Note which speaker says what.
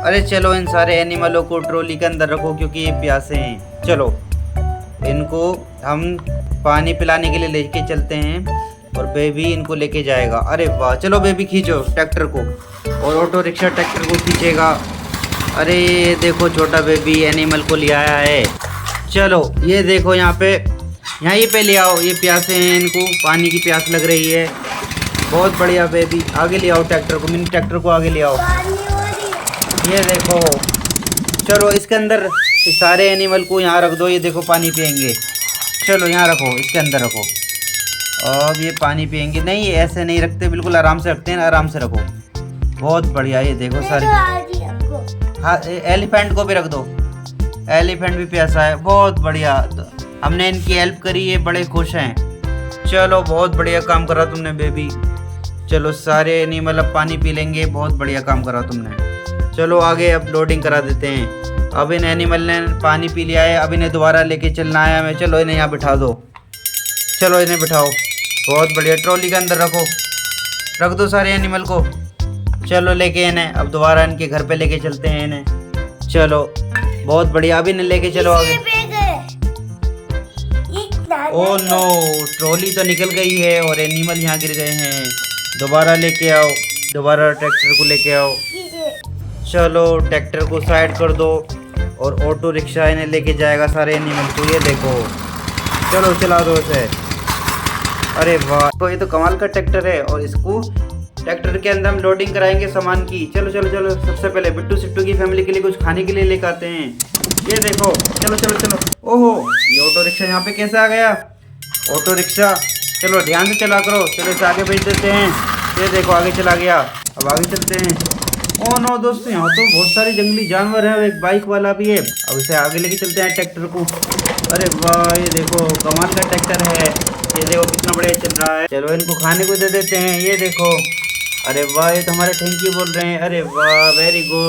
Speaker 1: अरे चलो इन सारे एनिमलों को ट्रॉली के अंदर रखो क्योंकि ये प्यासे हैं। चलो इनको हम पानी पिलाने के लिए लेके चलते हैं और बेबी इनको लेके जाएगा। अरे वाह, चलो बेबी खींचो ट्रैक्टर को और ऑटो रिक्शा ट्रैक्टर को खींचेगा। अरे ये देखो छोटा बेबी एनिमल को ले आया है। चलो ये देखो यहाँ पे ले आओ, ये प्यासे हैं, इनको पानी की प्यास लग रही है। बहुत बढ़िया बेबी, आगे ले आओ ट्रैक्टर को, मिनी ट्रैक्टर को आगे ले आओ। ये देखो, चलो इसके अंदर इस सारे एनिमल को यहाँ रख दो। ये देखो पानी पियेंगे। चलो यहाँ रखो, इसके अंदर रखो। अब ये पानी पियेंगे। नहीं ऐसे नहीं रखते, बिल्कुल आराम से रखते हैं, आराम से रखो। बहुत बढ़िया, ये देखो सारे। हाँ एलिफेंट को भी रख दो, एलिफेंट भी प्यासा है। बहुत बढ़िया, तो हमने इनकी हेल्प करी, ये बड़े खुश हैं। चलो बहुत बढ़िया काम करा तुमने बेबी। चलो सारे एनिमल अब पानी पी लेंगे। बहुत बढ़िया काम करा तुमने। चलो आगे अब लोडिंग करा देते हैं। अब इन एनिमल ने पानी पी लिया है, अब इन्हें दोबारा लेके चलना है हमें। चलो इन्हें यहाँ बिठा दो, चलो इन्हें बिठाओ। बहुत बढ़िया, ट्रॉली के अंदर रख दो सारे एनिमल को। चलो लेके इन्हें अब दोबारा इनके घर पे लेके चलते हैं इन्हें। चलो बहुत बढ़िया, अब इन्हें लेके चलो आगे। ओह नो, ट्रॉली तो निकल गई है और एनिमल यहाँ गिर गए हैं। दोबारा लेके आओ, दोबारा ट्रैक्टर को लेके आओ। चलो ट्रैक्टर को साइड कर दो और ऑटो रिक्शा इन्हें लेके जाएगा सारे एनिमल को। ये देखो, चलो चला दो इसे। अरे वाह, तो ये तो कमाल का ट्रैक्टर है और इसको ट्रैक्टर के अंदर हम लोडिंग कराएंगे सामान की। चलो चलो चलो, सबसे पहले बिट्टू सिट्टू की फैमिली के लिए कुछ खाने के लिए लेकर आते हैं। ये देखो, चलो चलो चलो। ओहो, ये ऑटो रिक्शा यहाँ पे कैसे आ गया? ऑटो रिक्शा, चलो ध्यान से चला करो। चलो इसे आगे भेज देते हैं। ये देखो आगे चला गया, अब आगे चलते हैं। ओह नो दोस्तों, यहाँ तो बहुत सारे जंगली जानवर हैं और एक बाइक वाला भी है। अब इसे आगे लेके चलते हैं ट्रैक्टर को। अरे वाह, ये देखो कमाल का ट्रैक्टर है। ये देखो कितना बढ़िया चल रहा है। चलो इनको खाने को दे देते हैं। ये देखो, अरे वाह, ये तो हमारे थैंक यू बोल रहे हैं। अरे वाह, वेरी गुड।